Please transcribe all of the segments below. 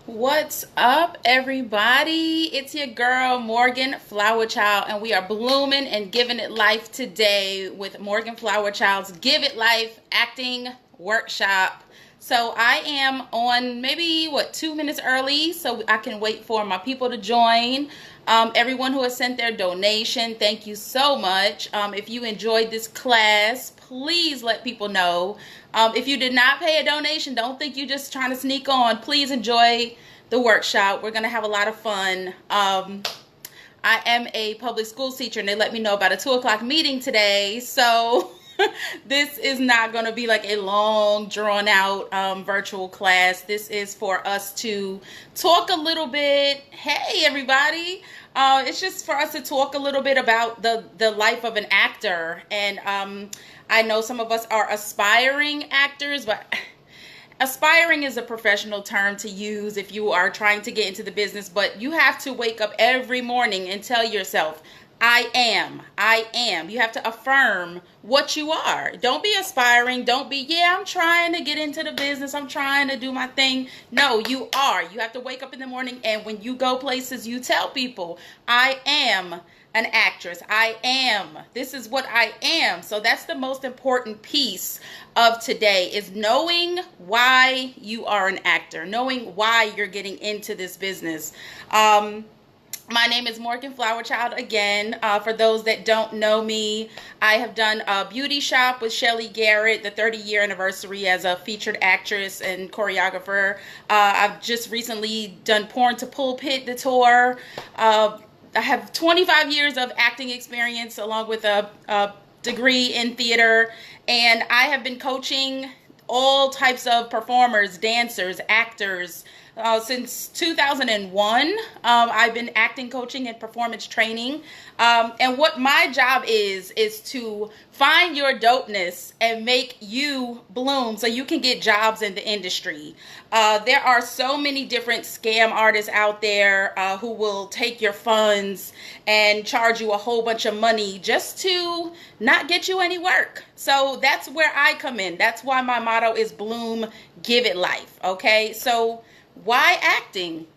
What's up, everybody? It's your girl, Morgan Flower Child, and we are blooming and giving it life today with Morgan Flower Child's Give It Life Acting Workshop. So I am on maybe, 2 minutes early so I can wait for my people to join. Everyone who has sent their donation, thank you so much. If you enjoyed this class, please let people know. If you did not pay a donation, don't think you're just trying to sneak on. Please enjoy the workshop. We're going to have a lot of fun. I am a public school teacher, and they let me know about a 2 o'clock meeting today. So this is not going to be like a long, drawn-out virtual class. This is for us to talk a little bit. Hey, everybody. It's just for us to talk a little bit about the life of an actor. And I know some of us are aspiring actors, but aspiring is a professional term to use if you are trying to get into the business. But you have to wake up every morning and tell yourself, I am. You have to affirm what you are. Don't be aspiring. Don't be, I'm trying to get into the business. I'm trying to do my thing. No, you are. You have to wake up in the morning, and when you go places, you tell people, I am an actress. I am. This is what I am. So that's the most important piece of today, is knowing why you are an actor, knowing why you're getting into this business. My name is Morgan Flower Child again. For those that don't know me, I have done a beauty shop with Shelly Garrett, the 30-year anniversary as a featured actress and choreographer. I've just recently done Porn to Pulpit, the tour. I have 25 years of acting experience along with a degree in theater, and I have been coaching all types of performers, dancers, actors, since 2001. I've been acting, coaching, and performance training. And what my job is to find your dopeness and make you bloom so you can get jobs in the industry. There are so many different scam artists out there who will take your funds and charge you a whole bunch of money just to not get you any work. So that's where I come in. That's why my motto is Bloom, Give It Life. Okay, so why acting?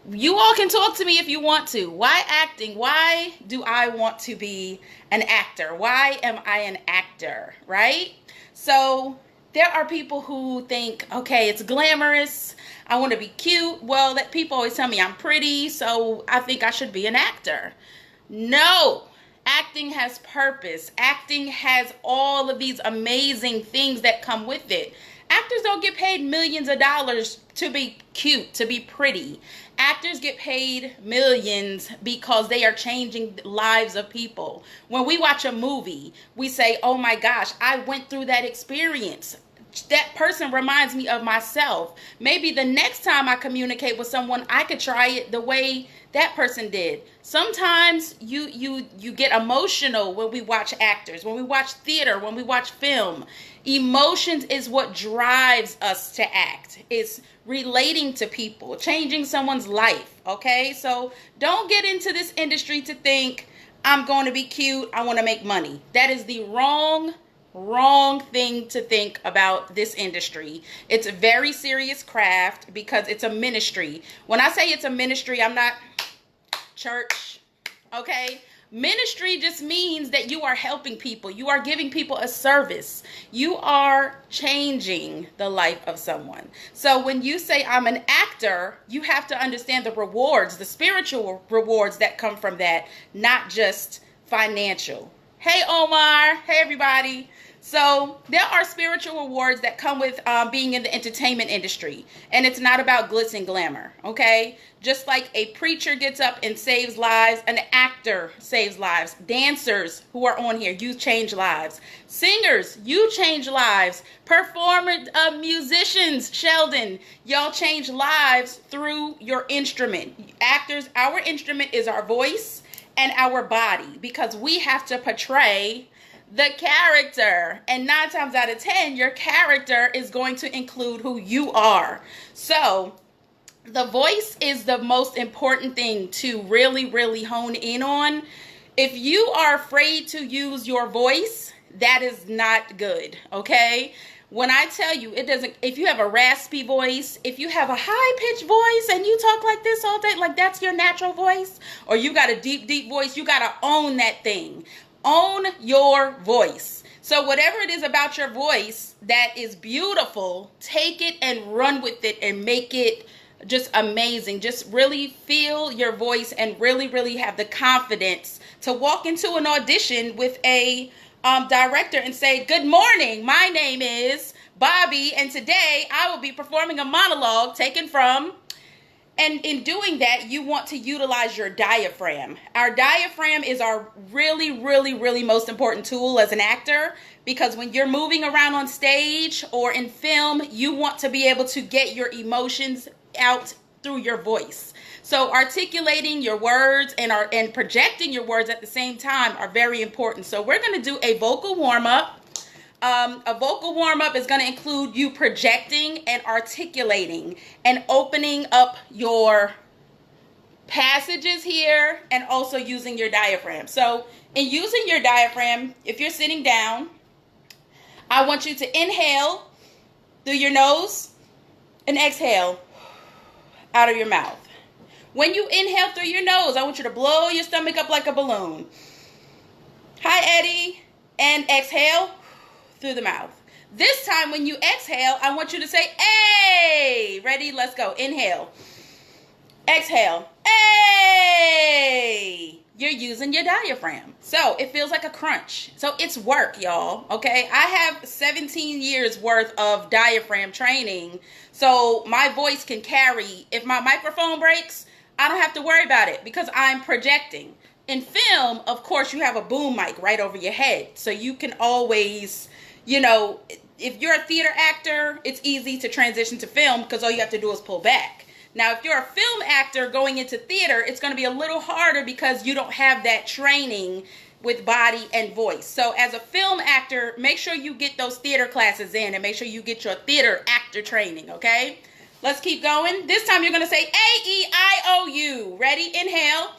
You all can talk to me if you want to. Why acting? Why do I want to be an actor? Why am I an actor, right? So there are people who think, okay, it's glamorous. I want to be cute. Well, that people always tell me I'm pretty, so I think I should be an actor. No. Acting has purpose. Acting has all of these amazing things that come with it. Actors don't get paid millions of dollars to be cute, to be pretty. Actors get paid millions because they are changing lives of people. When we watch a movie, we say, oh my gosh, I went through that experience. That person reminds me of myself. Maybe the next time I communicate with someone, I could try it the way that person did. Sometimes you get emotional when we watch actors, when we watch theater, when we watch film. Emotions is what drives us to act. It's relating to people, changing someone's life, okay? So don't get into this industry to think, I'm going to be cute, I want to make money. That is the wrong thing to think about this industry. It's a very serious craft because it's a ministry. When I say it's a ministry, I'm not church, okay? Ministry just means that you are helping people. You are giving people a service. You are changing the life of someone. So when you say I'm an actor, you have to understand the rewards, the spiritual rewards that come from that, not just financial. Hey, Omar. Hey, everybody. So there are spiritual rewards that come with being in the entertainment industry. And it's not about glitz and glamour, okay? Just like a preacher gets up and saves lives, an actor saves lives. Dancers who are on here, you change lives. Singers, you change lives. Musicians, Sheldon, y'all change lives through your instrument. Actors, our instrument is our voice and our body, because we have to portray the character, and 9 times out of 10 your character is going to include who you are. So the voice is the most important thing to really hone in on. If you are afraid to use your voice, that is not good, okay? When I tell you, it doesn't, if you have a raspy voice, if you have a high pitched voice and you talk like this all day, like that's your natural voice, or you got a deep, deep voice, you got to own that thing. Own your voice. So whatever it is about your voice that is beautiful, take it and run with it and make it just amazing. Just really feel your voice and really, really have the confidence to walk into an audition with a director and say, "Good morning, my name is Bobby, and today I will be performing a monologue taken from," and in doing that, you want to utilize your diaphragm. Our diaphragm is our really, really, really most important tool as an actor, because when you're moving around on stage or in film, you want to be able to get your emotions out through your voice. So articulating your words and projecting your words at the same time are very important. So we're going to do a vocal warm-up. A vocal warm-up is going to include you projecting and articulating and opening up your passages here and also using your diaphragm. So in using your diaphragm, if you're sitting down, I want you to inhale through your nose and exhale out of your mouth. When you inhale through your nose, I want you to blow your stomach up like a balloon. Hi, Eddie. And exhale through the mouth. This time when you exhale, I want you to say, "Hey." Ready? Let's go. Inhale. Exhale. Hey. You're using your diaphragm. So it feels like a crunch. So it's work, y'all. Okay. I have 17 years worth of diaphragm training. So my voice can carry. If my microphone breaks, I don't have to worry about it because I'm projecting. In film, of course, you have a boom mic right over your head. So you can always, if you're a theater actor, it's easy to transition to film because all you have to do is pull back. Now, if you're a film actor going into theater, it's going to be a little harder because you don't have that training with body and voice. So as a film actor, make sure you get those theater classes in and make sure you get your theater actor training, okay? Let's keep going. This time you're going to say A-E-I-O-U. Ready? Inhale.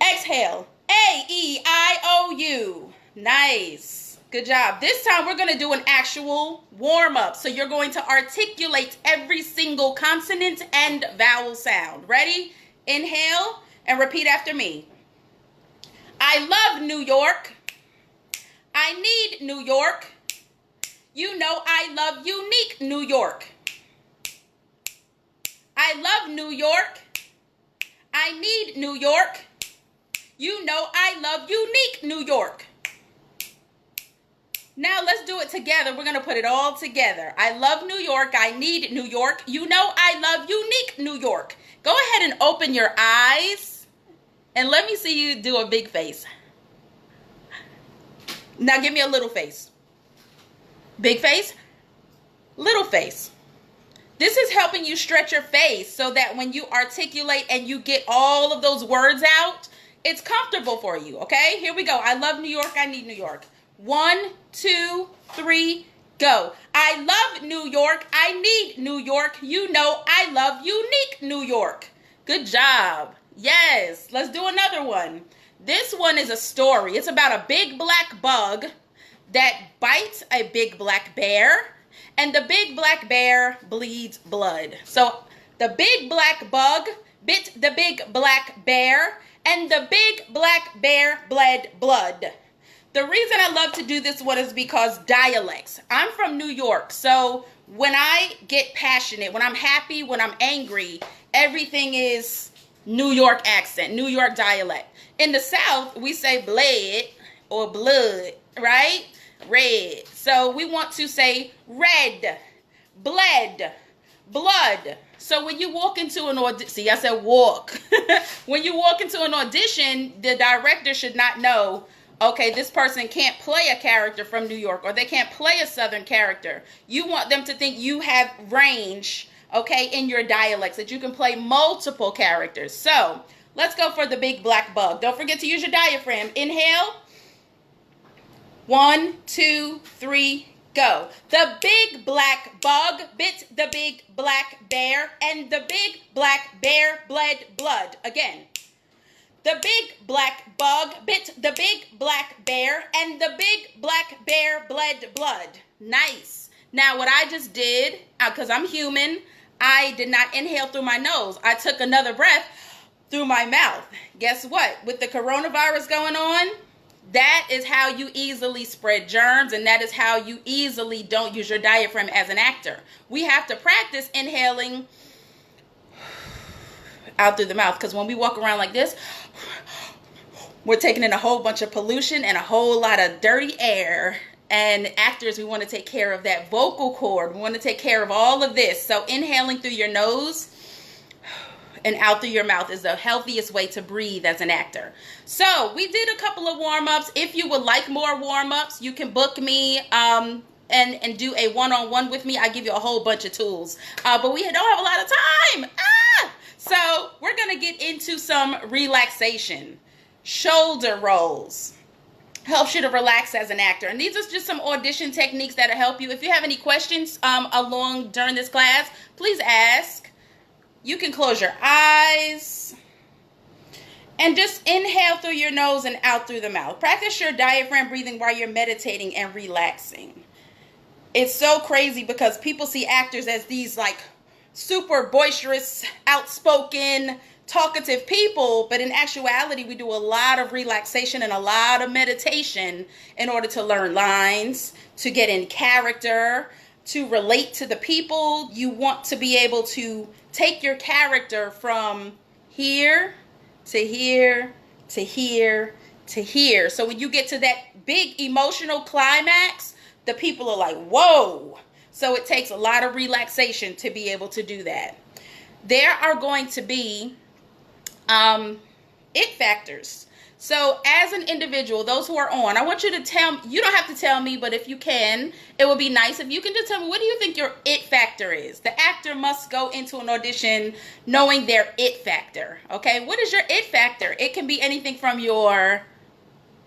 Exhale. A-E-I-O-U. Nice. Good job. This time we're going to do an actual warm-up. So you're going to articulate every single consonant and vowel sound. Ready? Inhale and repeat after me. I love New York. I need New York. You know I love unique New York. I love New York. I need New York. You know I love unique New York. Now let's do it together. We're going to put it all together. I love New York. I need New York. You know I love unique New York. Go ahead and open your eyes and let me see you do a big face. Now give me a little face. Big face, little face. This is helping you stretch your face so that when you articulate and you get all of those words out, it's comfortable for you, okay? Here we go. I love New York. I need New York. 1, 2, 3, go. I love New York. I need New York. You know I love unique New York. Good job. Yes. Let's do another one. This one is a story. It's about a big black bug that bites a big black bear, and the big black bear bleeds blood. So the big black bug bit the big black bear, and the big black bear bled blood. The reason I love to do this one is because dialects. I'm from New York, so when I get passionate, when I'm happy, when I'm angry, everything is New York accent, New York dialect. In the South, we say bled or blood, right? Red. So we want to say red, bled, blood. So when you walk into an audition, see, I said walk. When you walk into an audition, the director should not know, okay, this person can't play a character from New York, or they can't play a Southern character. You want them to think you have range, okay, in your dialects, that you can play multiple characters. So let's go for the big black bug. Don't forget to use your diaphragm. Inhale. 1, 2, 3, go. The big black bug bit the big black bear, and the big black bear bled blood. Again. The big black bug bit the big black bear, and the big black bear bled blood. Nice. Now, what I just did, because I'm human, I did not inhale through my nose. I took another breath through my mouth. Guess what? With the coronavirus going on, that is how you easily spread germs, and that is how you easily don't use your diaphragm as an actor. We have to practice inhaling out through the mouth, because when we walk around like this, we're taking in a whole bunch of pollution and a whole lot of dirty air. And actors, we want to take care of that vocal cord. We want to take care of all of this. So inhaling through your nose and out through your mouth is the healthiest way to breathe as an actor. So we did a couple of warm-ups. If you would like more warm-ups, you can book me and do a one-on-one with me. I give you a whole bunch of tools. But we don't have a lot of time. So we're going to get into some relaxation. Shoulder rolls. Helps you to relax as an actor. And these are just some audition techniques that'll help you. If you have any questions during this class, please ask. You can close your eyes and just inhale through your nose and out through the mouth. Practice your diaphragm breathing while you're meditating and relaxing. It's so crazy because people see actors as these like super boisterous, outspoken, talkative people, but in actuality, we do a lot of relaxation and a lot of meditation in order to learn lines, to get in character, to relate to the people. You want to be able to take your character from here to here to here to here. So when you get to that big emotional climax, the people are like, whoa. So it takes a lot of relaxation to be able to do that. There are going to be it factors. So as an individual, those who are on, I want you to tell me, you don't have to tell me, but if you can, it would be nice if you can just tell me, what do you think your it factor is? The actor must go into an audition knowing their it factor. Okay, what is your it factor? It can be anything from your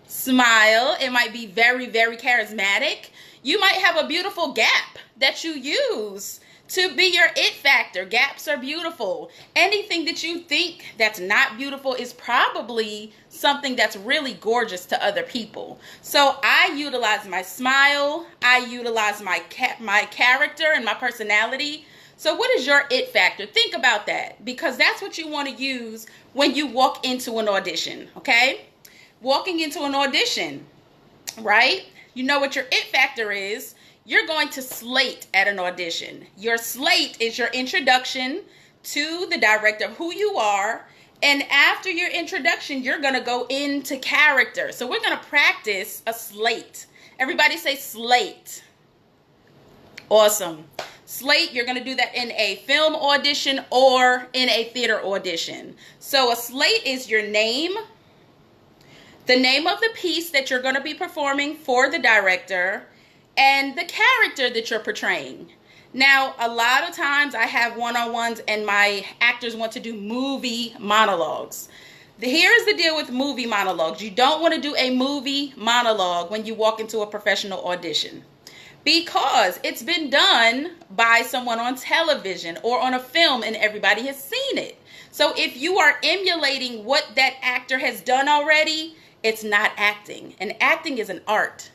smile. It might be very, very charismatic. You might have a beautiful gap that you use to be your it factor. Gaps are beautiful. Anything that you think that's not beautiful is probably something that's really gorgeous to other people. So I utilize my smile. I utilize my character and my personality. So what is your it factor? Think about that, because that's what you want to use when you walk into an audition, okay? Walking into an audition, right? You know what your it factor is. You're going to slate at an audition. Your slate is your introduction to the director of who you are. And after your introduction, you're going to go into character. So we're going to practice a slate. Everybody say slate. Awesome. Slate, you're going to do that in a film audition or in a theater audition. So a slate is your name, the name of the piece that you're going to be performing for the director, and the character that you're portraying. Now, a lot of times I have one-on-ones and my actors want to do movie monologues. Here's the deal with movie monologues. You don't want to do a movie monologue when you walk into a professional audition, because it's been done by someone on television or on a film and everybody has seen it. So if you are emulating what that actor has done already, it's not acting. And acting is an art.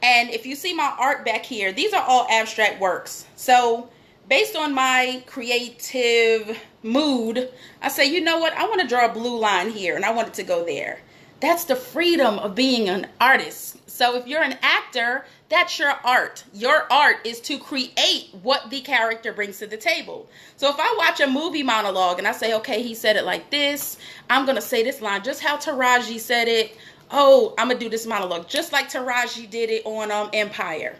And if you see my art back here, these are all abstract works. So based on my creative mood, I say, you know what? I want to draw a blue line here and I want it to go there. That's the freedom of being an artist. So if you're an actor, that's your art. Your art is to create what the character brings to the table. So if I watch a movie monologue and I say, okay, he said it like this, I'm going to say this line just how Taraji said it. Oh, I'm going to do this monologue just like Taraji did it on Empire.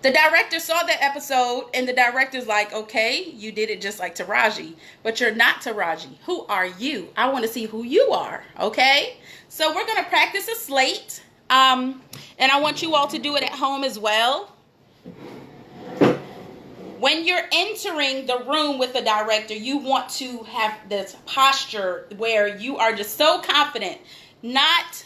The director saw that episode and the director's like, okay, you did it just like Taraji, but you're not Taraji. Who are you? I want to see who you are, okay? So we're going to practice a slate, and I want you all to do it at home as well. When you're entering the room with the director, you want to have this posture where you are just so confident, not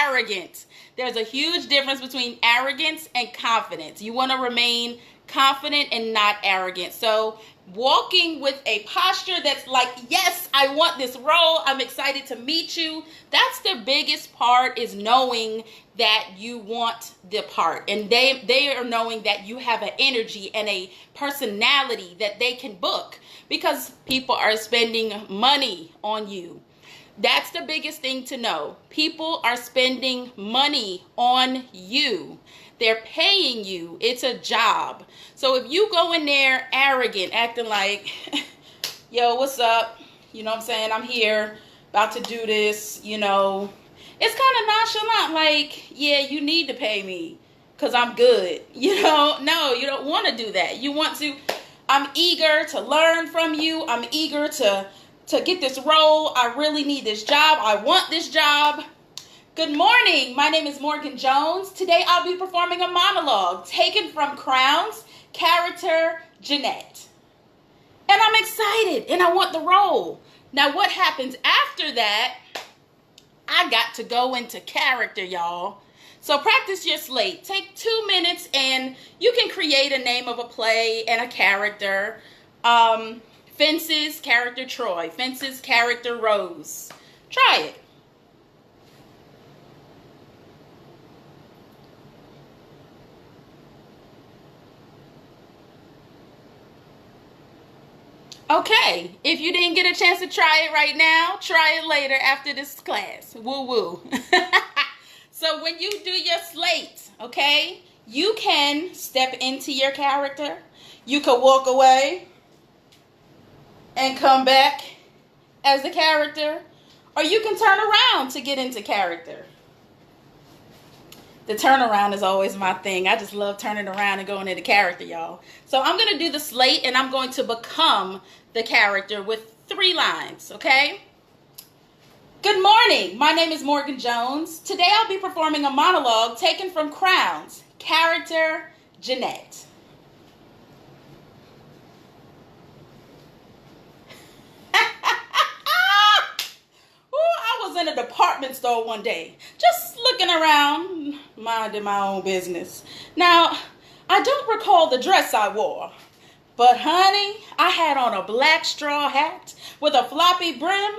arrogant, There's a huge difference between arrogance and confidence. You want to remain confident and not arrogant. So walking with a posture that's like, yes, I want this role. I'm excited to meet you. That's the biggest part, is knowing that you want the part. And they are knowing that you have an energy and a personality that they can book, because people are spending money on you. That's the biggest thing to know. People are spending money on you. They're paying you. It's a job. So if you go in there arrogant, acting like, yo, what's up? You know what I'm saying? I'm here, about to do this, you know. It's kind of nonchalant, like, yeah, you need to pay me because I'm good. You know, no, you don't want to do that. You want to, I'm eager to learn from you. I'm eager to get this role. I really need this job. I want this job. Good morning. My name is Morgan Jones. Today I'll be performing a monologue taken from Crown's character, Jeanette. And I'm excited and I want the role. Now what happens after that, I got to go into character, y'all. So practice your slate. Take 2 minutes and you can create a name of a play and a character. Fences, character Troy. Fences, character Rose. Try it. Okay, if you didn't get a chance to try it right now, try it later after this class. Woo woo. So when you do your slate, okay, you can step into your character. You could walk away and come back as the character, or you can turn around to get into character. The turnaround is always my thing. I just love turning around and going into character, y'all. So I'm going to do the slate and I'm going to become the character with 3 lines, okay? Good morning. My name is Morgan Jones. Today I'll be performing a monologue taken from Crown's character, Jeanette. In a department store one day, just looking around, minding my own business. Now, I don't recall the dress I wore, but honey, I had on a black straw hat with a floppy brim.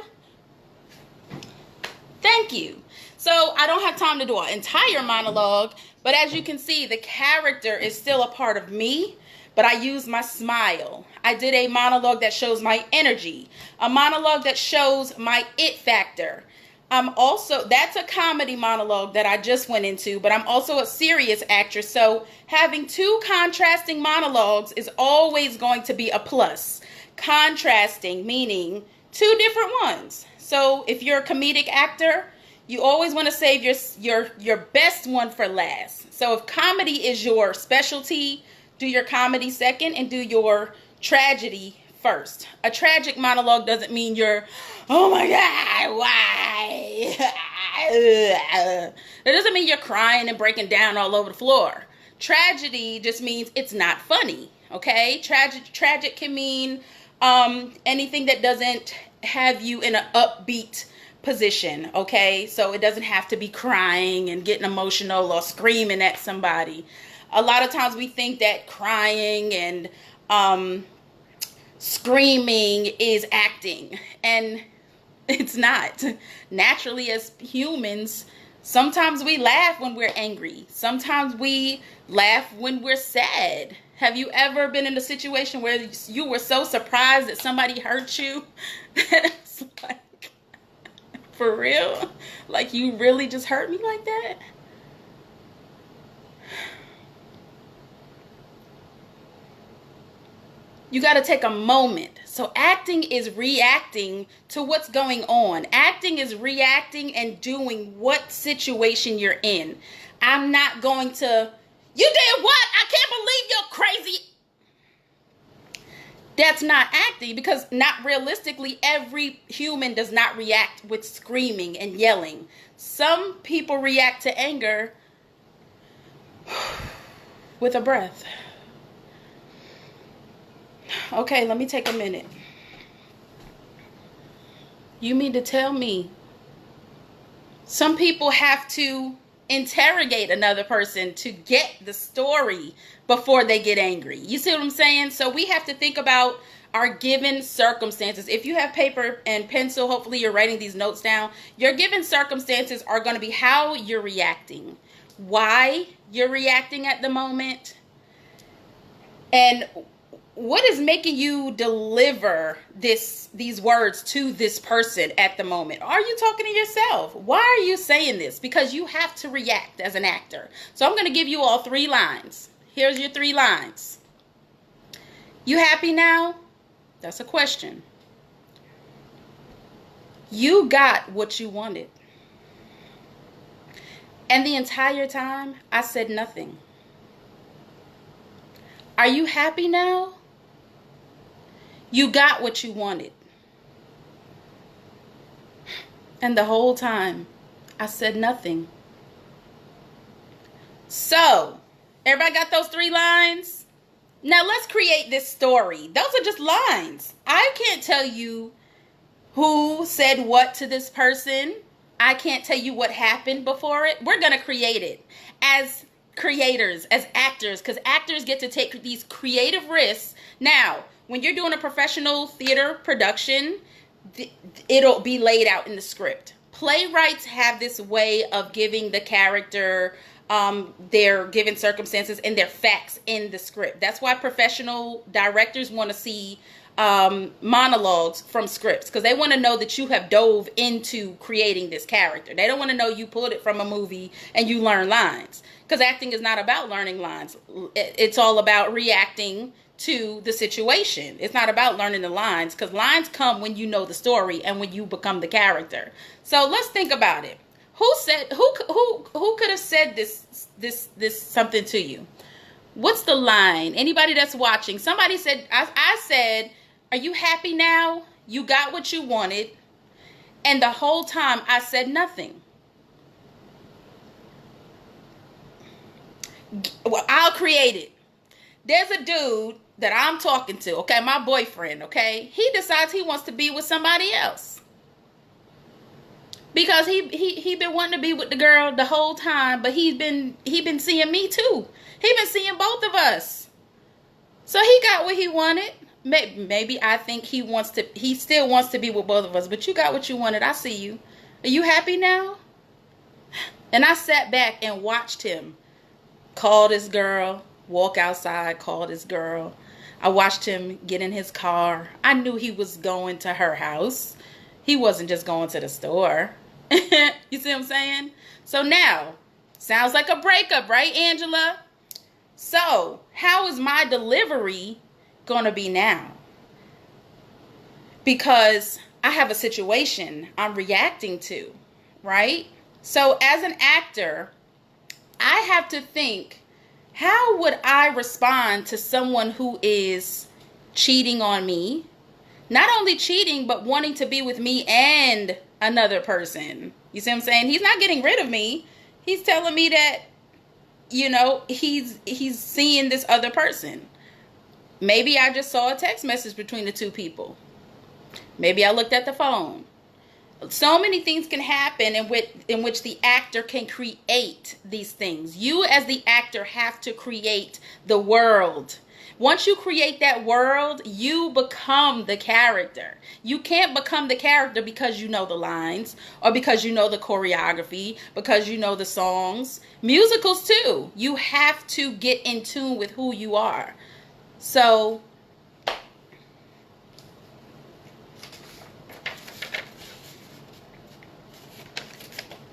Thank you. So I don't have time to do an entire monologue, but as you can see, the character is still a part of me, but I use my smile. I did a monologue that shows my energy, a monologue that shows my it factor. That's a comedy monologue that I just went into, but I'm also a serious actress. So having 2 contrasting monologues is always going to be a plus. Contrasting, meaning 2 different ones. So if you're a comedic actor, you always want to save your best one for last. So if comedy is your specialty, do your comedy second and do your tragedy first. A tragic monologue doesn't mean you're, oh my God, why? It doesn't mean you're crying and breaking down all over the floor. Tragedy just means it's not funny, okay? Tragic can mean anything that doesn't have you in an upbeat position, okay? So it doesn't have to be crying and getting emotional or screaming at somebody. A lot of times we think that crying and screaming is acting, and it's not. Naturally, as humans, sometimes we laugh when we're angry. Sometimes we laugh when we're sad. Have you ever been in a situation where you were so surprised that somebody hurt you? It's like, for real? Like, you really just hurt me like that? You got to take a moment. So acting is reacting to what's going on. Acting is reacting and doing what situation you're in. I'm not going to, you did what? I can't believe you're crazy. That's not acting, because not realistically, every human does not react with screaming and yelling. Some people react to anger with a breath. Okay, let me take a minute. You mean to tell me some people have to interrogate another person to get the story before they get angry. You see what I'm saying? So we have to think about our given circumstances. If you have paper and pencil, hopefully you're writing these notes down. Your given circumstances are going to be how you're reacting, why you're reacting at the moment, and what is making you deliver these words to this person at the moment. Are you talking to yourself? Why are you saying this? Because you have to react as an actor. So I'm going to give you all 3 lines. Here's your 3 lines. You happy now? That's a question. You got what you wanted. And the entire time, I said nothing. Are you happy now? You got what you wanted. And the whole time, I said nothing. So, everybody got those 3 lines? Now, let's create this story. Those are just lines. I can't tell you who said what to this person. I can't tell you what happened before it. We're going to create it as creators, as actors, because actors get to take these creative risks. Now, when you're doing a professional theater production, it'll be laid out in the script. Playwrights have this way of giving the character their given circumstances and their facts in the script. That's why professional directors want to see monologues from scripts, because they want to know that you have dove into creating this character. They don't want to know you pulled it from a movie and you learn lines, because acting is not about learning lines. It's all about reacting to the situation. It's not about learning the lines, because lines come when you know the story and when you become the character. So let's think about it. Who could have said this something to you? What's the line? Anybody that's watching, somebody said, I said, are you happy now? You got what you wanted. And the whole time I said nothing. Well, I'll create it. There's a dude that I'm talking to, okay, my boyfriend, okay? He decides he wants to be with somebody else. Because he been wanting to be with the girl the whole time, but he been seeing me too. He been seeing both of us. So he got what he wanted. Maybe I think he still wants to be with both of us, but you got what you wanted. I see you. Are you happy now? And I sat back and watched him call this girl, walk outside, call this girl. I watched him get in his car. I knew he was going to her house. He wasn't just going to the store. You see what I'm saying? So now, sounds like a breakup, right, Angela? So, how is my delivery going to be now? Because I have a situation I'm reacting to, right? So, as an actor, I have to think, how would I respond to someone who is cheating on me? Not only cheating, but wanting to be with me and another person. You see what I'm saying? He's not getting rid of me. He's telling me that, you know, he's seeing this other person. Maybe I just saw a text message between the 2 people. Maybe I looked at the phone. So many things can happen in which the actor can create these things. You as the actor have to create the world. Once you create that world, you become the character. You can't become the character because you know the lines or because you know the choreography, because you know the songs. Musicals too. You have to get in tune with who you are. So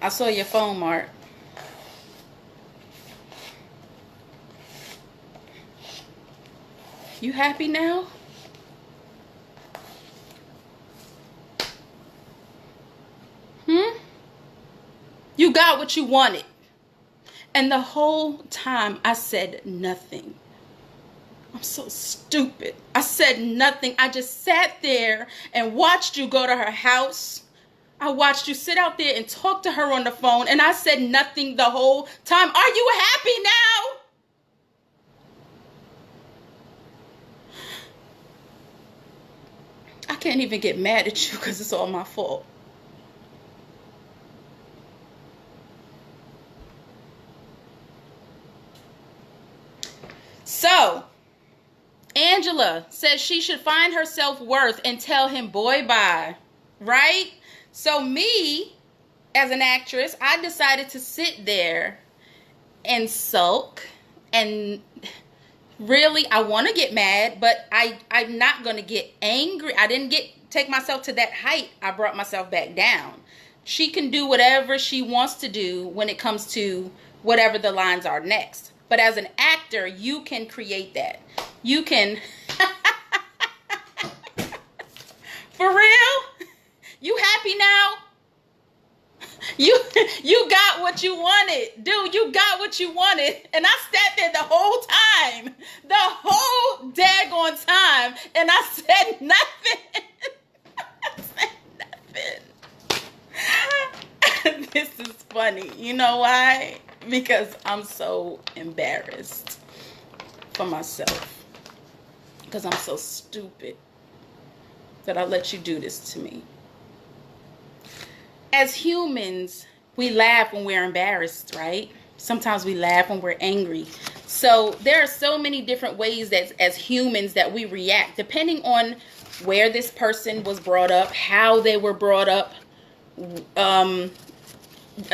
I saw your phone, Mark. You happy now? You got what you wanted. And the whole time I said nothing. I'm so stupid. I said nothing. I just sat there and watched you go to her house. I watched you sit out there and talk to her on the phone, and I said nothing the whole time. Are you happy now? I can't even get mad at you because it's all my fault. So, Angela says she should find her self-worth and tell him boy bye. Right? So me, as an actress, I decided to sit there and sulk, and really I want to get mad, but I'm not going to get angry. I didn't take myself to that height. I brought myself back down. She can do whatever she wants to do when it comes to whatever the lines are next. But as an actor, you can create that. You can for real? You happy now? You got what you wanted. Dude, you got what you wanted. And I sat there the whole time. The whole daggone time. And I said nothing. I said nothing. This is funny. You know why? Because I'm so embarrassed for myself. Because I'm so stupid that I let you do this to me. As humans, we laugh when we're embarrassed, right? Sometimes we laugh when we're angry. So there are so many different ways that as humans that we react, depending on where this person was brought up, how they were brought up,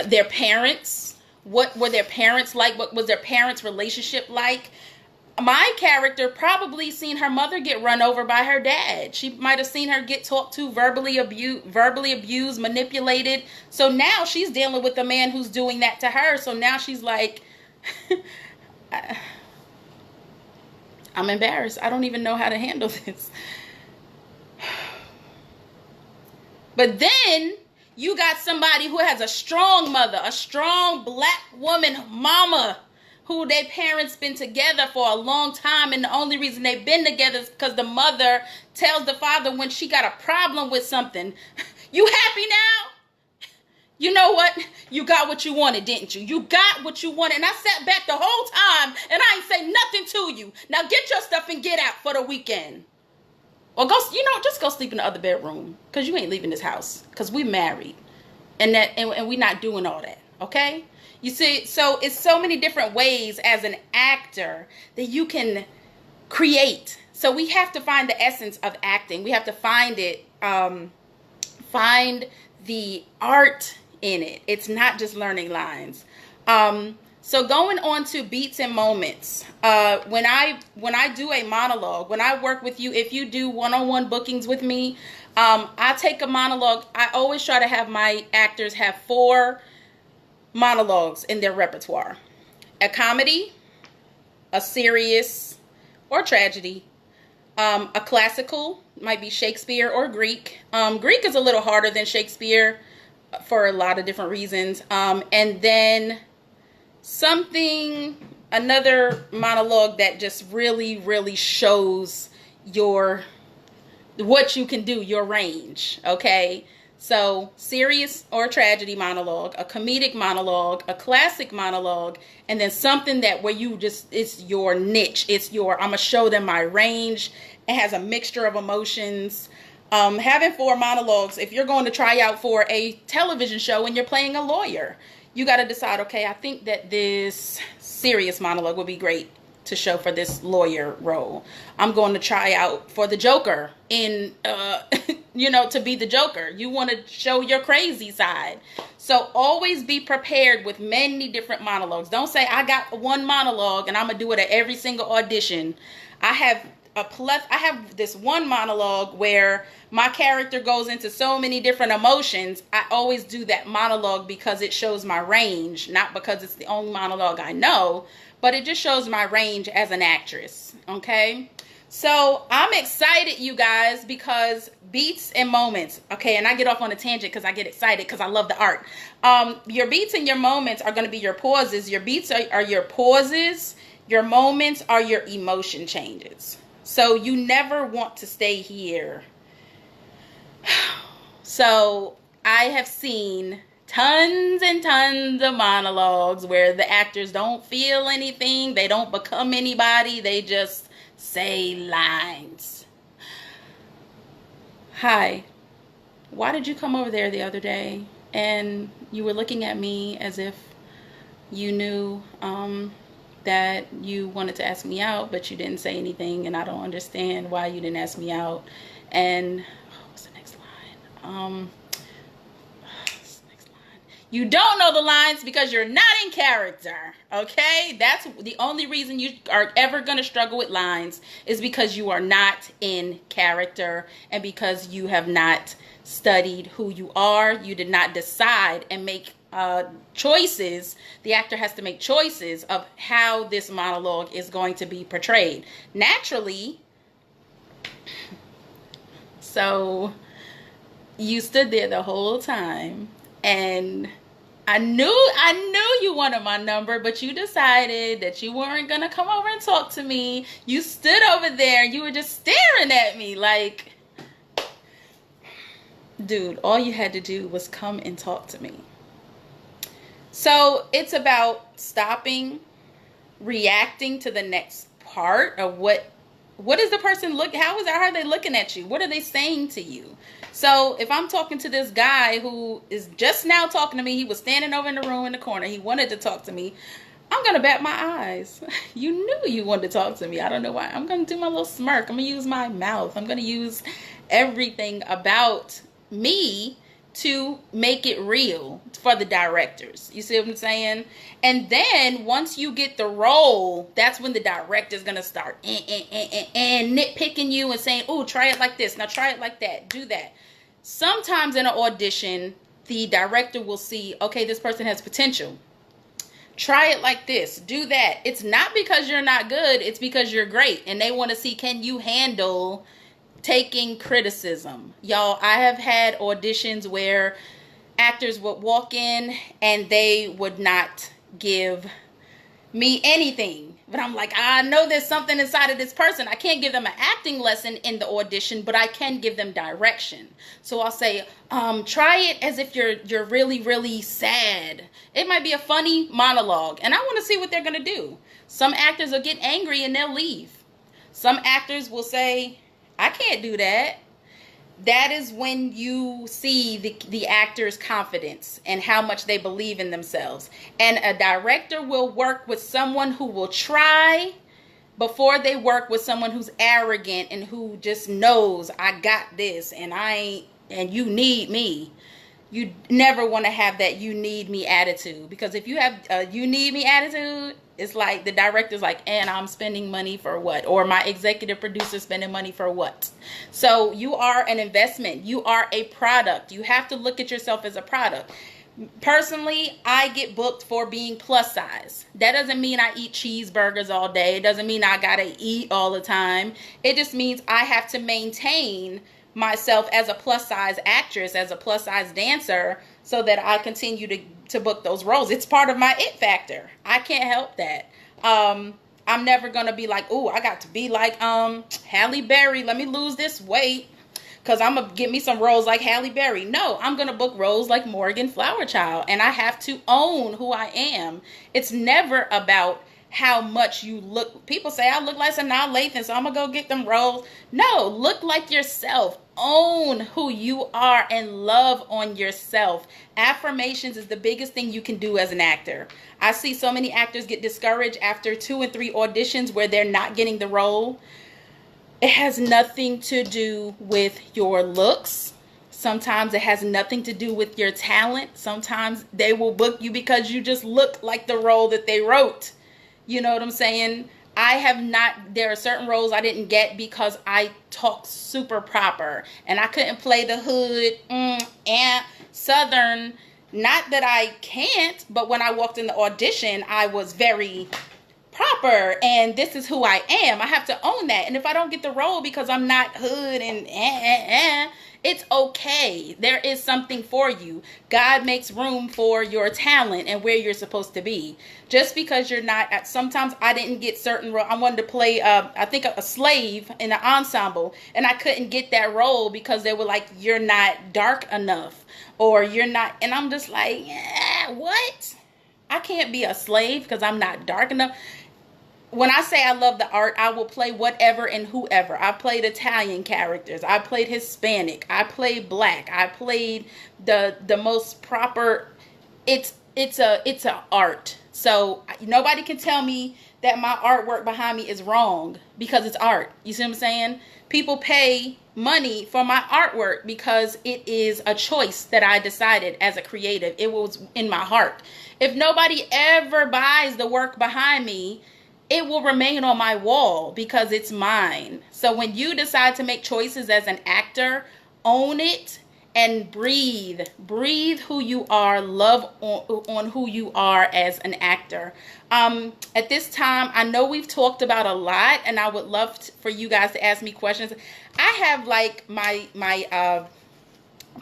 their parents, what were their parents like, what was their parents' relationship like. My character probably seen her mother get run over by her dad. She might have seen her get talked to, verbally abused, manipulated. So now she's dealing with a man who's doing that to her. So now she's like, I'm embarrassed. I don't even know how to handle this. But then you got somebody who has a strong mother, a strong black woman mama, who their parents been together for a long time, and the only reason they've been together is because the mother tells the father when she got a problem with something, you happy now? You know what? You got what you wanted, didn't you? You got what you wanted. And I sat back the whole time and I ain't say nothing to you. Now get your stuff and get out for the weekend. Or go, just go sleep in the other bedroom, because you ain't leaving this house, because we married. And we not doing all that, okay? You see, so it's so many different ways as an actor that you can create. So we have to find the essence of acting. We have to find it, find the art in it. It's not just learning lines. So going on to beats and moments. When I do a monologue, when I work with you, if you do one-on-one bookings with me, I take a monologue. I always try to have my actors have 4 monologues in their repertoire: a comedy, a serious or tragedy, a classical, might be Shakespeare or Greek. Greek is a little harder than Shakespeare for a lot of different reasons. And then another monologue that just really, really shows what you can do, your range, okay? So serious or tragedy monologue, a comedic monologue, a classic monologue, and then something that where you just, it's your niche. I'm going to show them my range. It has a mixture of emotions. Having 4 monologues, if you're going to try out for a television show and you're playing a lawyer, you got to decide, okay, I think that this serious monologue would be great to show for this lawyer role. I'm going to try out for the Joker in, to be the Joker. You want to show your crazy side. So always be prepared with many different monologues. Don't say, I got one monologue and I'm going to do it at every single audition. I have this one monologue where my character goes into so many different emotions. I always do that monologue because it shows my range, not because it's the only monologue I know, but it just shows my range as an actress, okay? So I'm excited, you guys, because beats and moments, okay, and I get off on a tangent because I get excited because I love the art. Your beats and your moments are going to be your pauses. Your beats are your pauses. Your moments are your emotion changes. So you never want to stay here. So I have seen tons and tons of monologues where the actors don't feel anything. They don't become anybody. They just say lines. Hi, why did you come over there the other day and you were looking at me as if you knew that you wanted to ask me out, but you didn't say anything, and I don't understand why you didn't ask me out. And what's the next line? You don't know the lines because you're not in character, okay? That's the only reason you are ever going to struggle with lines, is because you are not in character and because you have not studied who you are. You did not decide and make choices. The actor has to make choices of how this monologue is going to be portrayed naturally. So you stood there the whole time, and I knew you wanted my number, but you decided that you weren't gonna come over and talk to me. You stood over there and you were just staring at me like, dude, all you had to do was come and talk to me. So it's about stopping, reacting to the next part of what is the person how are they looking at you? What are they saying to you? So if I'm talking to this guy who is just now talking to me, he was standing over in the room in the corner, he wanted to talk to me, I'm going to bat my eyes. You knew you wanted to talk to me. I don't know why. I'm going to do my little smirk. I'm going to use my mouth. I'm going to use everything about me to make it real for the directors. You see what I'm saying? And then once you get the role, that's when the director's going to start and nitpicking you and saying, oh, try it like this. Now try it like that. Do that. Sometimes in an audition, the director will see, okay, this person has potential. Try it like this. Do that. It's not because you're not good. It's because you're great. And they want to see, can you handle taking criticism? Y'all, I have had auditions where actors would walk in and they would not give me anything, but I'm like, I know there's something inside of this person. I can't give them an acting lesson in the audition, but I can give them direction. So I'll say, try it as if you're really, really sad. It might be a funny monologue, and I want to see what they're going to do. Some actors will get angry and they'll leave. Some actors will say, I can't do that. That is when you see the actor's confidence and how much they believe in themselves. And a director will work with someone who will try before they work with someone who's arrogant and who just knows, I got this and and you need me. You never want to have that you need me attitude, because if you have a you need me attitude, it's like the director's like, and I'm spending money for what? Or my executive producer spending money for what? So you are an investment. You are a product. You have to look at yourself as a product. Personally, I get booked for being plus size. That doesn't mean I eat cheeseburgers all day. It doesn't mean I gotta eat all the time. It just means I have to maintain myself as a plus size actress, as a plus size dancer, so that I continue to book those roles. It's part of my it factor. I can't help that. I'm never gonna be like, oh, I got to be like Halle Berry. Let me lose this weight because I'm gonna get me some roles like Halle Berry. No, I'm gonna book roles like Morgan Flowerchild, and I have to own who I am. It's never about how much you look. People say I look like Sanaa Lathan, so I'm gonna go get them roles. No, look like yourself. Own who you are and love on yourself. Affirmations is the biggest thing you can do as an actor. I see so many actors get discouraged after 2 and 3 auditions where they're not getting the role. It has nothing to do with your looks. Sometimes it has nothing to do with your talent. Sometimes they will book you because you just look like the role that they wrote. You know what I'm saying? There are certain roles I didn't get because I talk super proper and I couldn't play the hood and Southern. Not that I can't, but when I walked in the audition, I was very proper and this is who I am. I have to own that. And if I don't get the role because I'm not hood and it's okay. There is something for you. God makes room for your talent and where you're supposed to be. Just because you're not, sometimes I didn't get certain role. I wanted to play, I think a slave in an ensemble, and I couldn't get that role because they were like, you're not dark enough, or you're not, and I'm just like, what? I can't be a slave because I'm not dark enough. When I say I love the art, I will play whatever and whoever. I played Italian characters. I played Hispanic. I played Black. I played the most proper. It's a art. So nobody can tell me that my artwork behind me is wrong because it's art. You see what I'm saying? People pay money for my artwork because it is a choice that I decided as a creative. It was in my heart. If nobody ever buys the work behind me, it will remain on my wall because it's mine. So when you decide to make choices as an actor, own it and breathe who you are, love on who you are as an actor. At this time, I know we've talked about a lot, and I would love for you guys to ask me questions. I have like my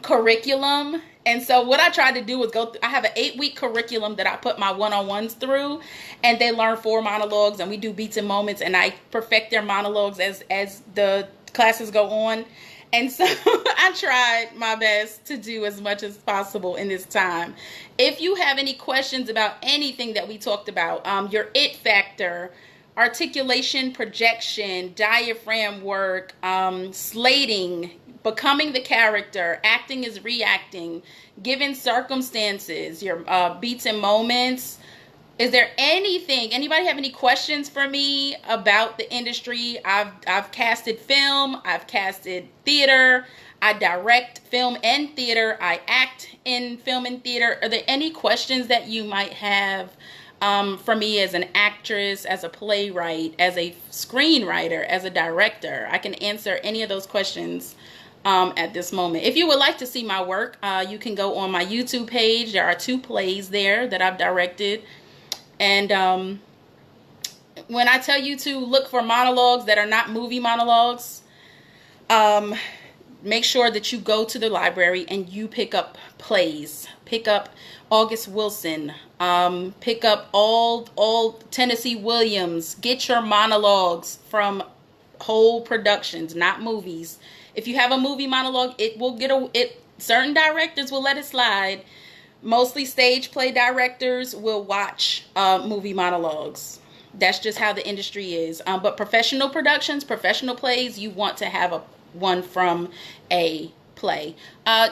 curriculum, and so what I tried to do was go through, I have an 8-week curriculum that I put my one-on-ones through, and they learn 4 monologues, and we do beats and moments, and I perfect their monologues as the classes go on. And so I tried my best to do as much as possible in this time. If you have any questions about anything that we talked about, your it factor, articulation, projection, diaphragm work, slating, becoming the character, acting is reacting, given circumstances, your beats and moments. Is there anybody have any questions for me about the industry? I've casted film, I've casted theater, I direct film and theater, I act in film and theater. Are there any questions that you might have for me as an actress, as a playwright, as a screenwriter, as a director? I can answer any of those questions at this moment. If you would like to see my work, you can go on my YouTube page. There are 2 plays there that I've directed. And when I tell you to look for monologues that are not movie monologues, make sure that you go to the library and you pick up plays. Pick up August Wilson. Pick up all Tennessee Williams. Get your monologues from whole productions, not movies. If you have a movie monologue, it will get certain directors will let it slide. Mostly stage play directors will watch movie monologues. That's just how the industry is. But professional productions, professional plays, you want to have one from a play.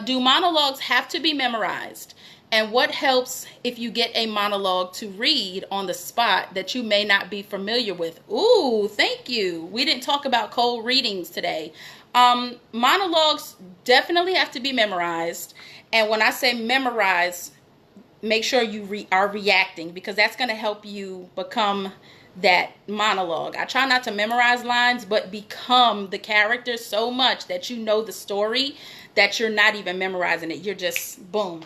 Do monologues have to be memorized? And what helps if you get a monologue to read on the spot that you may not be familiar with? Ooh, thank you. We didn't talk about cold readings today. Monologues definitely have to be memorized. And when I say memorize, make sure you are reacting, because that's going to help you become that monologue. I try not to memorize lines, but become the character so much that you know the story that you're not even memorizing it. You're just, boom,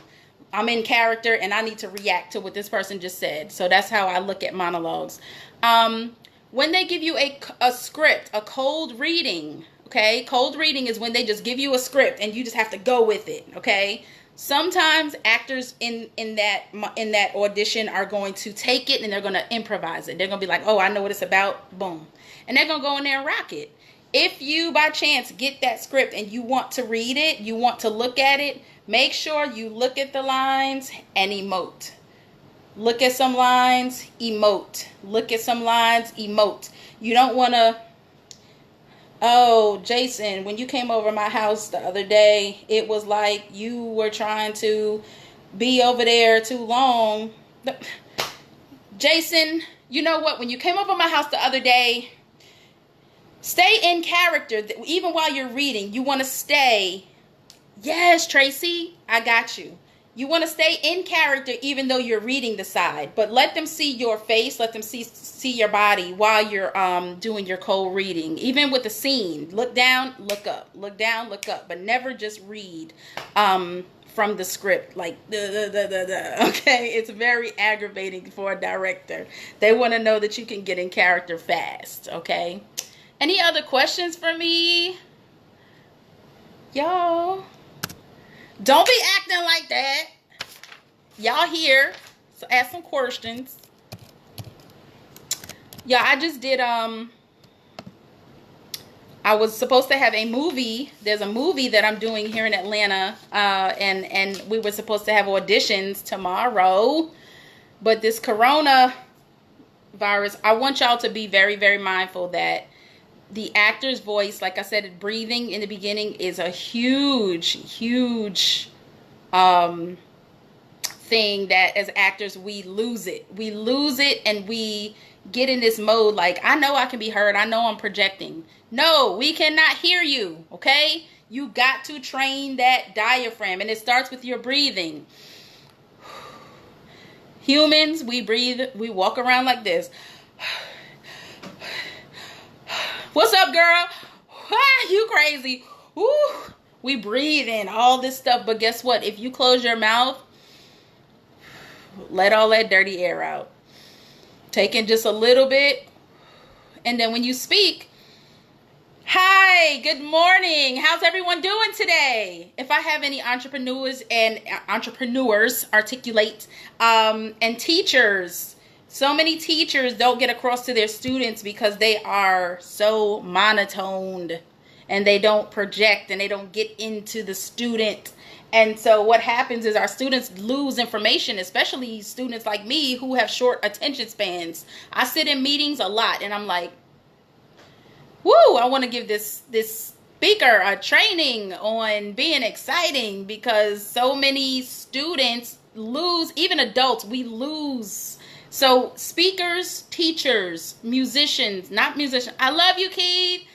I'm in character and I need to react to what this person just said. So that's how I look at monologues. When they give you a script, a cold reading, okay? Cold reading is when they just give you a script and you just have to go with it, okay? Sometimes actors in that audition are going to take it and they're going to improvise it. They're going to be like, oh, I know what it's about. Boom. And they're going to go in there and rock it. If you, by chance, get that script and you want to read it, you want to look at it, make sure you look at the lines and emote. Look at some lines, emote. Look at some lines, emote. You don't want to... Oh, Jason, when you came over my house the other day, it was like you were trying to be over there too long. Jason, you know what? When you came over my house the other day, stay in character. Even while you're reading, you want to stay. Yes, Tracy, I got you. You want to stay in character even though you're reading the side, but let them see your face, let them see your body while you're doing your cold reading. Even with the scene, look down, look up, look down, look up, but never just read from the script like okay? It's very aggravating for a director. They want to know that you can get in character fast, okay? Any other questions for me? Y'all, don't be acting like that. Y'all here, so ask some questions. Yeah, I just did, I was supposed to have a movie. There's a movie that I'm doing here in Atlanta, and we were supposed to have auditions tomorrow. But this coronavirus, I want y'all to be very, very mindful that the actor's voice, like I said, breathing in the beginning is a huge, huge thing thing that as actors we lose it. We lose it and we get in this mode like, I know I can be heard. I know I'm projecting. No, we cannot hear you, okay? You got to train that diaphragm, and it starts with your breathing. Humans, we breathe, we walk around like this. What's up, girl? Ah, you crazy. Woo. We breathe in all this stuff, but guess what? If you close your mouth, let all that dirty air out. Take in just a little bit, and then when you speak, hi, good morning. How's everyone doing today? If I have any entrepreneurs articulate, and teachers, so many teachers don't get across to their students because they are so monotoned and they don't project and they don't get into the student. And so what happens is our students lose information, especially students like me who have short attention spans. I sit in meetings a lot and I'm like, woo, I want to give this speaker a training on being exciting, because so many students lose, even adults, we lose. So speakers, teachers, musicians, not musicians. I love you, Keith.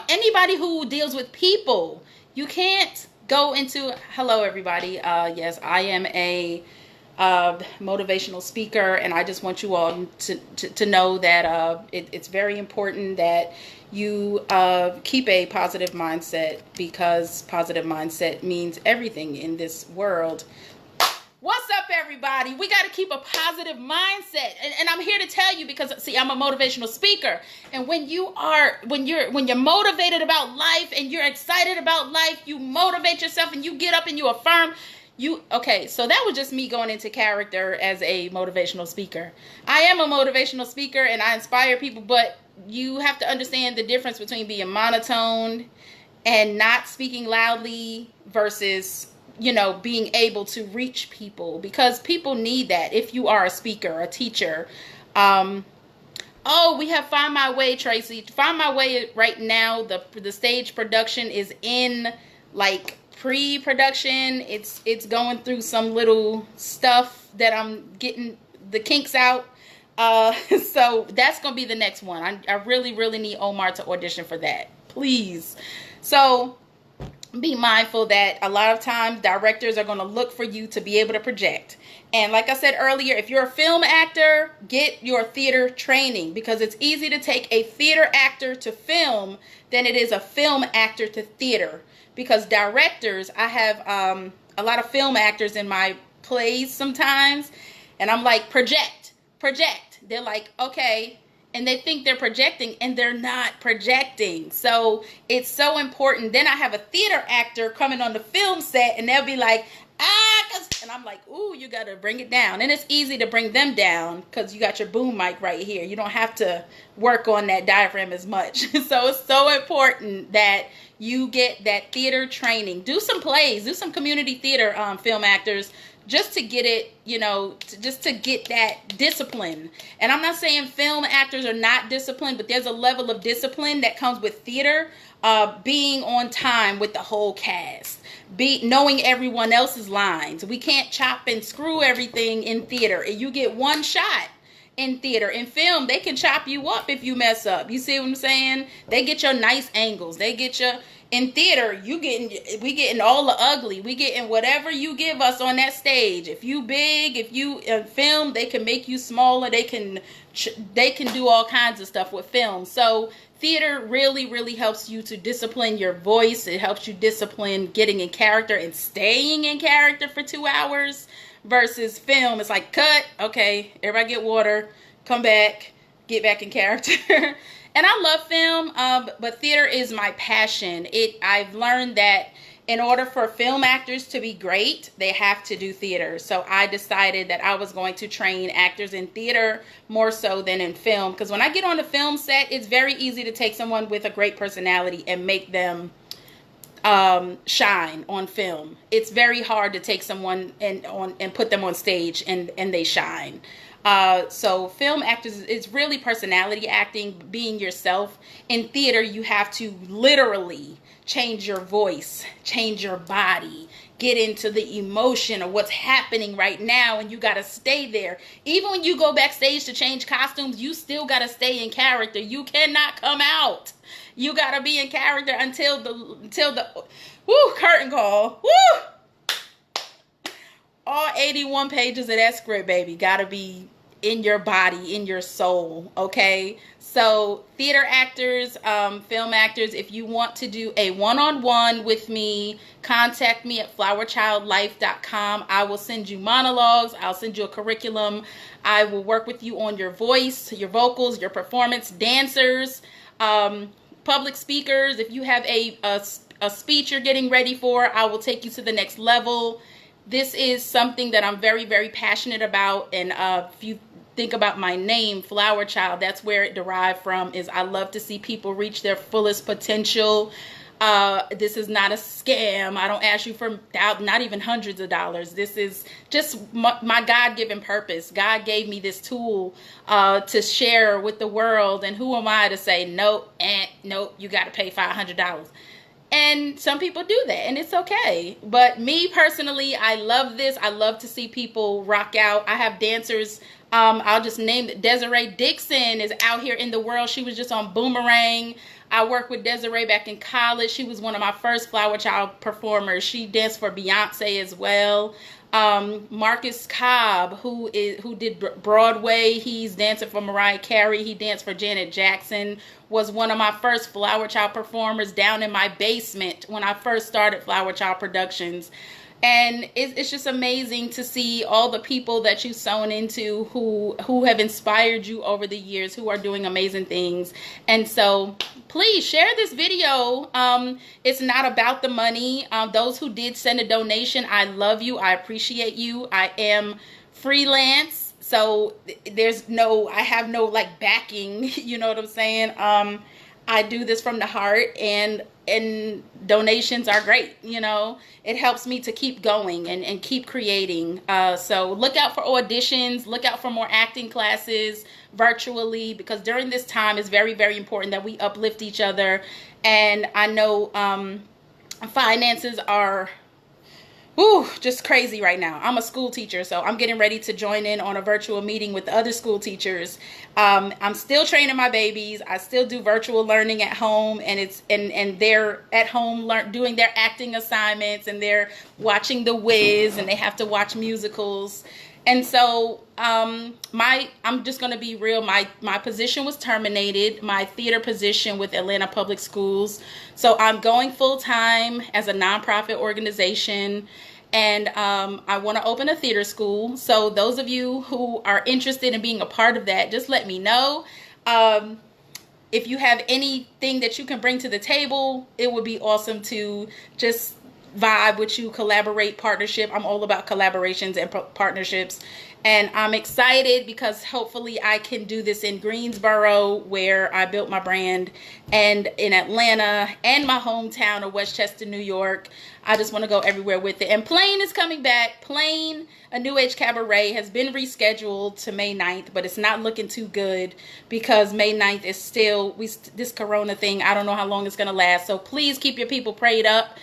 Anybody who deals with people, you can't go into, hello everybody. Yes, I am a motivational speaker, and I just want you all to know that it's very important that you keep a positive mindset, because positive mindset means everything in this world. What's up, everybody? We got to keep a positive mindset, and I'm here to tell you, because see, I'm a motivational speaker, and when you're motivated about life and you're excited about life, you motivate yourself and you get up and you affirm. Okay, so that was just me going into character as a motivational speaker. I am a motivational speaker and I inspire people, but you have to understand the difference between being monotone and not speaking loudly versus, being able to reach people, because people need that. If you are a speaker, a teacher, oh, we have Find My Way, Tracy. Find My Way right now, the stage production is in like pre-production. It's going through some little stuff that I'm getting the kinks out. So that's gonna be the next one. I really, really need Omar to audition for that, please. So be mindful that a lot of times directors are going to look for you to be able to project. And like I said earlier, if you're a film actor, get your theater training, because it's easy to take a theater actor to film than it is a film actor to theater. Because directors, I have a lot of film actors in my plays sometimes, and I'm like, project. They're like, okay. And they think they're projecting, and they're not projecting. So it's so important. Then I have a theater actor coming on the film set, and they'll be like, and I'm like, ooh, you got to bring it down. And it's easy to bring them down because you got your boom mic right here. You don't have to work on that diaphragm as much. So it's so important that you get that theater training. Do some plays, do some community theater, film actors, just to get it, just to get that discipline. And I'm not saying film actors are not disciplined, but there's a level of discipline that comes with theater, being on time with the whole cast, knowing everyone else's lines. We can't chop and screw everything in theater. You get one shot in theater. In film, they can chop you up if you mess up. You see what I'm saying? They get your nice angles. They get your... In theater, we getting all the ugly. We getting whatever you give us on that stage. If you big, if you film, they can make you smaller. They can do all kinds of stuff with film. So theater really, really helps you to discipline your voice. It helps you discipline getting in character and staying in character for 2 hours. Versus film, it's like, cut. Okay, everybody get water. Come back. Get back in character. And I love film, but theater is my passion. I've learned that in order for film actors to be great, they have to do theater. So I decided that I was going to train actors in theater more so than in film. Because when I get on the film set, it's very easy to take someone with a great personality and make them shine on film. It's very hard to take someone and put them on stage and they shine. So film actors, it's really personality acting, being yourself. In theater, you have to literally change your voice, change your body, get into the emotion of what's happening right now, and you got to stay there. Even when you go backstage to change costumes, you still got to stay in character. You cannot come out. You got to be in character until the curtain call. Woo! All 81 pages of that script, baby, got to be in your body, in your soul, okay? So theater actors, film actors, if you want to do a one-on-one with me, contact me at flowerchildlife.com. I will send you monologues. I'll send you a curriculum. I will work with you on your voice, your vocals, your performance, dancers, public speakers. If you have a speech you're getting ready for, I will take you to the next level. This is something that I'm very, very passionate about. And if you think about my name, Flower Child, that's where it derived from. Is I love to see people reach their fullest potential. This is not a scam. I don't ask you for not even hundreds of dollars. This is just my God-given purpose. God gave me this tool to share with the world. And who am I to say, nope, you got to pay $500. And some people do that, and it's okay. But me personally, I love this. I love to see people rock out. I have dancers. I'll just name it. Desiree Dixon is out here in the world. She was just on Boomerang. I worked with Desiree back in college. She was one of my first Flower Child performers. She danced for Beyonce as well. Marcus Cobb, who did Broadway, he's dancing for Mariah Carey. He danced for Janet Jackson, was one of my first Flower Child performers down in my basement when I first started Flower Child Productions. And it's just amazing to see all the people that you've sown into who have inspired you over the years, who are doing amazing things. And so please share this video. It's not about the money. Those who did send a donation, I love you. I appreciate you. I am freelance, so I have no like backing. You know what I'm saying? I do this from the heart, and donations are great. You know, it helps me to keep going and keep creating. So look out for auditions, look out for more acting classes virtually, because during this time it's very, very important that we uplift each other. And I know finances are just crazy right now. I'm a school teacher, so I'm getting ready to join in on a virtual meeting with other school teachers. I'm still training my babies. I still do virtual learning at home, and they're at home doing their acting assignments, and they're watching The Wiz, and they have to watch musicals. And so I'm just going to be real. My position was terminated, my theater position with Atlanta Public Schools. So I'm going full time as a nonprofit organization. And I want to open a theater school. So those of you who are interested in being a part of that, just let me know. If you have anything that you can bring to the table, it would be awesome to just vibe with you, collaborate, partnership. I'm all about collaborations and partnerships. And I'm excited because hopefully I can do this in Greensboro, where I built my brand, and in Atlanta, and my hometown of Westchester, New York. I just want to go everywhere with it. And Plain is coming back. Plain, A New Age Cabaret, has been rescheduled to May 9th, but it's not looking too good because May 9th is still, this corona thing, I don't know how long it's going to last. So please keep your people prayed up.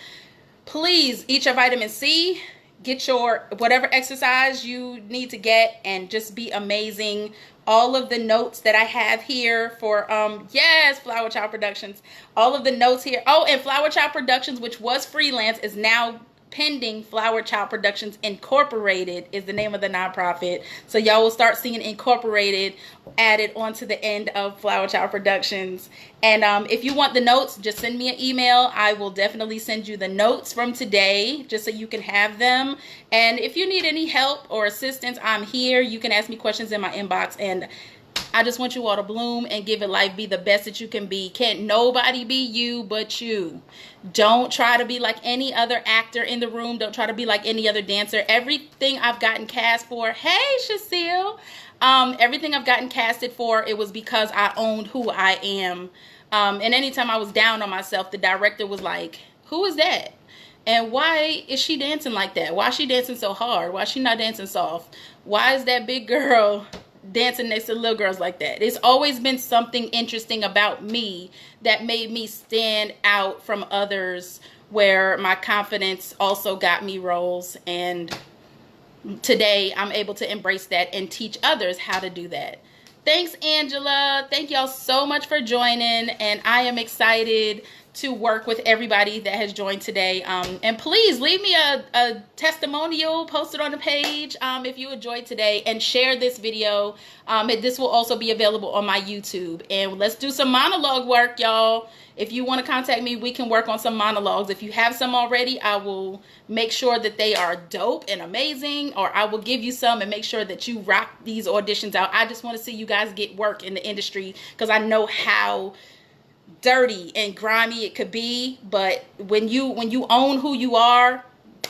Please eat your vitamin C. Get your whatever exercise you need to get, and just be amazing. All of the notes that I have here for, yes, Flower Child Productions. All of the notes here. Oh, and Flower Child Productions, which was freelance, is now pending. Flower Child Productions Incorporated is the name of the nonprofit. So y'all will start seeing Incorporated added onto the end of Flower Child Productions. And if you want the notes, just send me an email. I will definitely send you the notes from today, just so you can have them. And if you need any help or assistance, I'm here. You can ask me questions in my inbox. And I just want you all to bloom and give it life. Be the best that you can be. Can't nobody be you but you. Don't try to be like any other actor in the room. Don't try to be like any other dancer. Everything I've gotten cast for, hey, Shacille, everything I've gotten casted for, it was because I owned who I am. And anytime I was down on myself, the director was like, who is that? And why is she dancing like that? Why is she dancing so hard? Why is she not dancing soft? Why is that big girl dancing next to little girls like that? It's always been something interesting about me that made me stand out from others where my confidence also got me roles, and today I'm able to embrace that and teach others how to do that. Thanks, Angela. Thank y'all so much for joining, and I am excited to work with everybody that has joined today. And please leave me a testimonial, post it on the page if you enjoyed today, and share this video. This will also be available on my YouTube. And let's do some monologue work, y'all. If you want to contact me, we can work on some monologues. If you have some already, I will make sure that they are dope and amazing, or I will give you some and make sure that you rock these auditions out. I just want to see you guys get work in the industry, because I know how dirty and grimy it could be. But when you own who you are,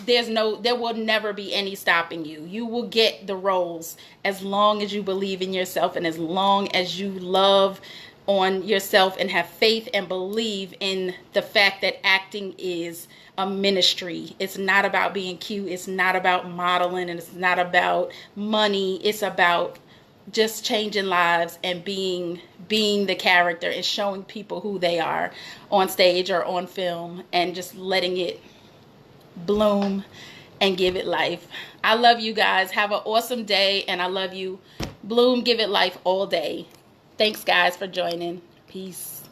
there will never be any stopping you. You will get the roles as long as you believe in yourself, and as long as you love on yourself and have faith and believe in the fact that acting is a ministry. It's not about being cute. It's not about modeling, and it's not about money. It's about just changing lives and being the character and showing people who they are on stage or on film, and just letting it bloom and give it life. I love you guys. Have an awesome day, and I love you. Bloom, give it life all day. Thanks, guys, for joining. Peace.